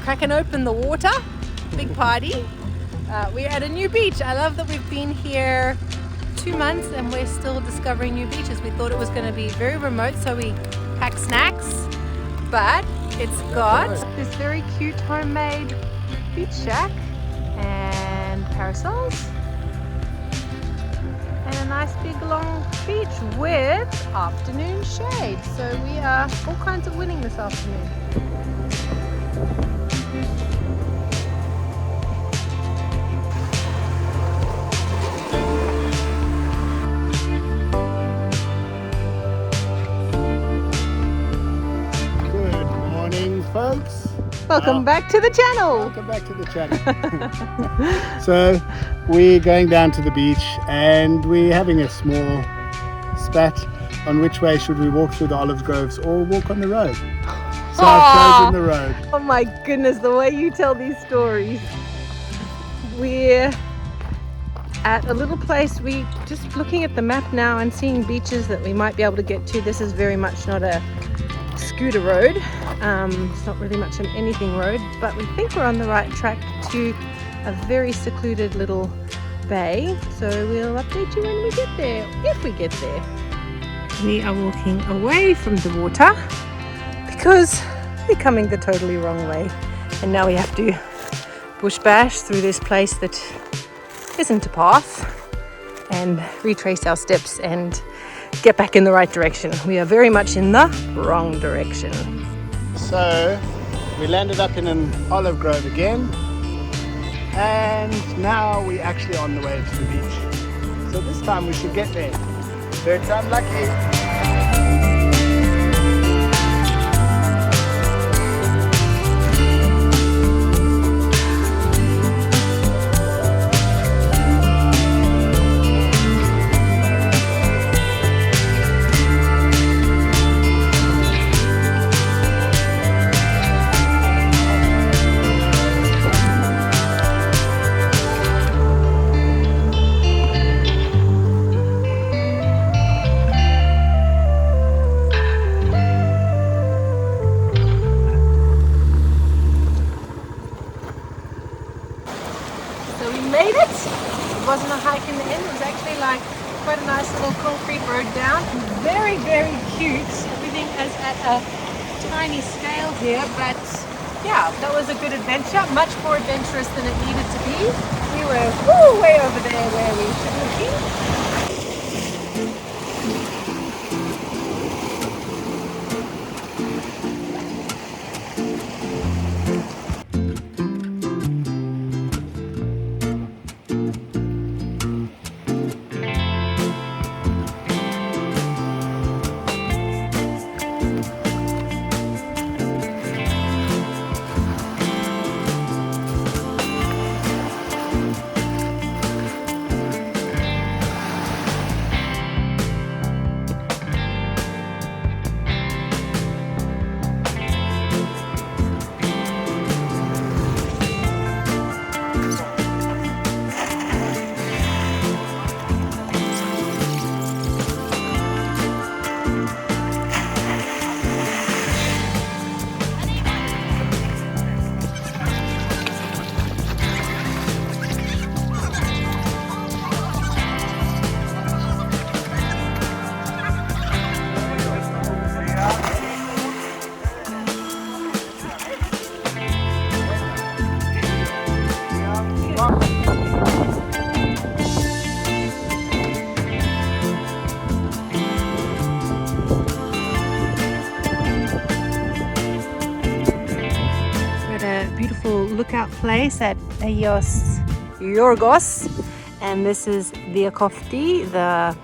Cracking open the water, big party. We're at a new beach. I love that we've been here 2 months and we're still discovering new beaches. We thought it was going to be very remote, so we packed snacks, but it's got this very cute homemade beach shack and parasols and a nice big long beach with afternoon shade. So we are all kinds of winning this afternoon. Folks, welcome back to the channel. Welcome back to the channel. So we're going down to the beach and we're having a small spat on which way should we walk through the olive groves or walk on the road. So I've chosen the road. Oh my goodness, the way you tell these stories. We're at a little place, we just looking at the map now and seeing beaches that we might be able to get to. This is very much not a scooter road. It's not really much of anything road, but we think we're on the right track to a very secluded little bay. So we'll update you when we get there, if we get there. We are walking away from the water because we're coming the totally wrong way. And now we have to bush bash through this place that isn't a path and retrace our steps and get back in the right direction. We are very much in the wrong direction. So we landed up in an olive grove again and now we're actually on the way to the beach. So this time we should get there. Third time lucky. Made it. It wasn't a hike in the end. It was actually like quite a nice little concrete road down. Very, very cute. Everything is at a tiny scale here, but yeah, that was a good adventure. Much more adventurous than it needed to be. We were way over there where we should have been. Beautiful lookout place at Yorgos, and this is the Akofti, the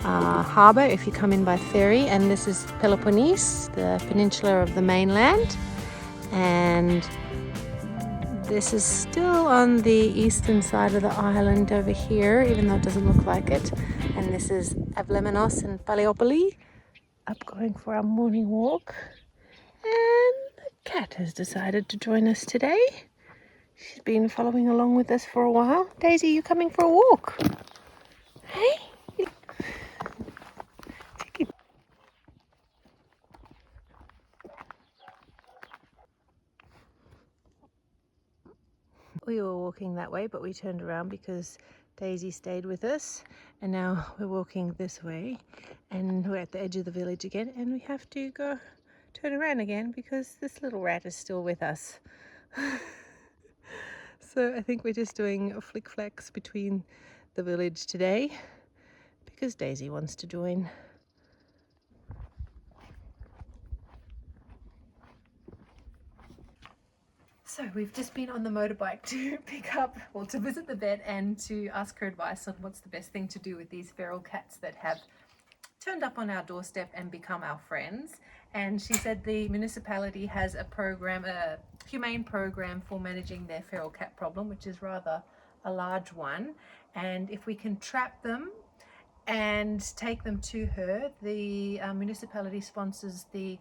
harbour if you come in by ferry, and this is Peloponnese, the peninsula of the mainland, and this is still on the eastern side of the island over here, even though it doesn't look like it. And this is Avlemenos and Paleopoli, up going for our morning walk. And the cat has decided to join us today. She's been following along with us for a while. Daisy, you coming for a walk? Hey? We were walking that way, but we turned around because Daisy stayed with us, and now we're walking this way, and we're at the edge of the village again, and we have to go turn around again because this little rat is still with us. So I think we're just doing flick flacks between the village today because Daisy wants to join. So we've just been on the motorbike to pick up, well, to visit the vet and to ask her advice on what's the best thing to do with these feral cats that have turned up on our doorstep and become our friends. And she said the municipality has a program, a humane program for managing their feral cat problem, which is rather a large one. And if we can trap them and take them to her, the municipality sponsors the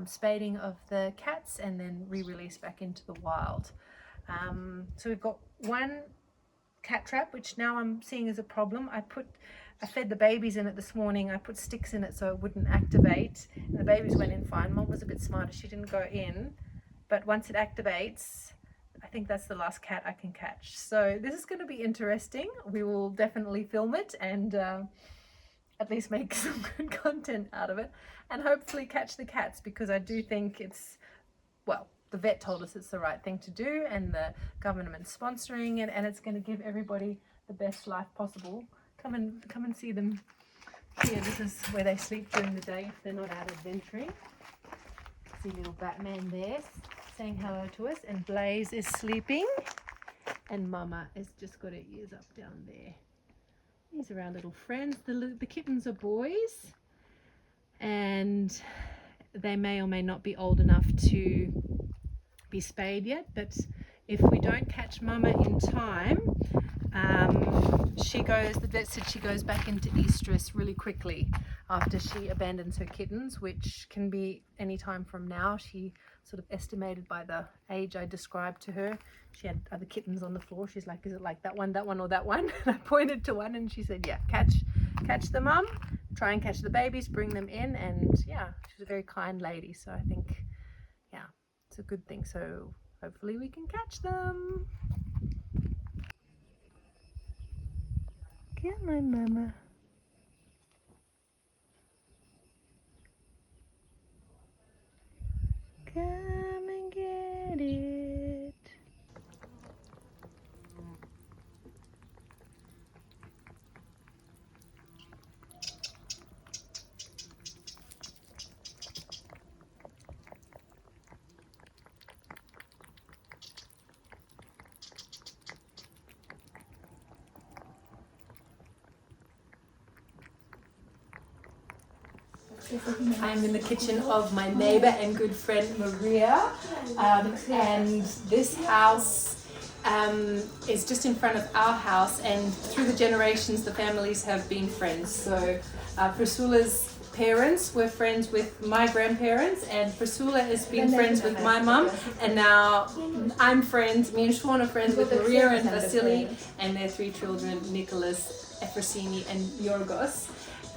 spading of the cats and then re-release back into the wild. So we've got one cat trap, which now I'm seeing as a problem. I fed the babies in it this morning. I put sticks in it so it wouldn't activate, and the babies went in fine. Mom was a bit smarter, she didn't go in, but once it activates, I think that's the last cat I can catch. So this is going to be interesting. We will definitely film it and at least make some good content out of it, and hopefully catch the cats, because I do think it's, well, the vet told us it's the right thing to do, and the government's sponsoring it, and it's going to give everybody the best life possible. Come and see them here. This is where they sleep during the day if they're not out adventuring. See little Batman there saying hello to us, and Blaze is sleeping, and Mama has just got her ears up down there. These are our little friends. The kittens are boys, and they may or may not be old enough to be spayed yet, but if we don't catch Mama in time, the vet said she goes back into estrus really quickly after she abandons her kittens, which can be any time from now. She sort of estimated by the age I described to her. She had other kittens on the floor. She's like, is it like that one, or that one? And I pointed to one, and she said, yeah, catch the mum, try and catch the babies, bring them in. And yeah, she's a very kind lady, so I think, yeah, it's a good thing. So hopefully we can catch them. Get my mama. Come and get it. I'm in the kitchen of my neighbor and good friend Maria, and this house is just in front of our house, and through the generations the families have been friends. So Priscilla's parents were friends with my grandparents, and Priscilla has been friends with my mum, and now me and Sean are friends with Maria and Vasily and their 3 children, Nicholas, Efrosini and Yorgos.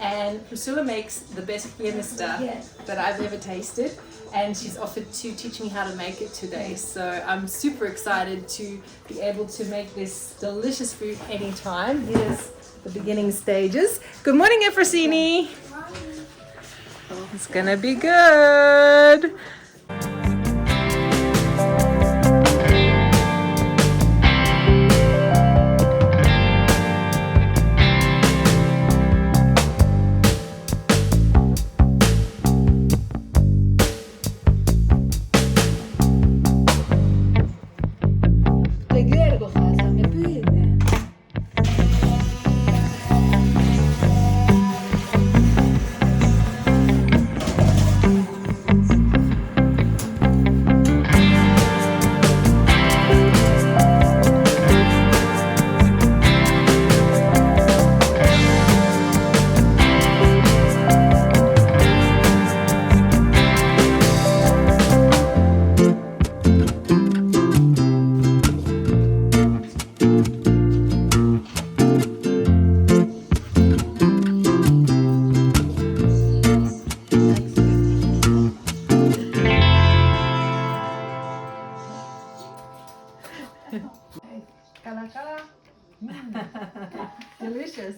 And Priscilla makes the best pianista that I've ever tasted, and she's offered to teach me how to make it today. So I'm super excited to be able to make this delicious food anytime. Here's the beginning stages. Good morning, Efrosini. It's gonna be good. Kala kala. Delicious.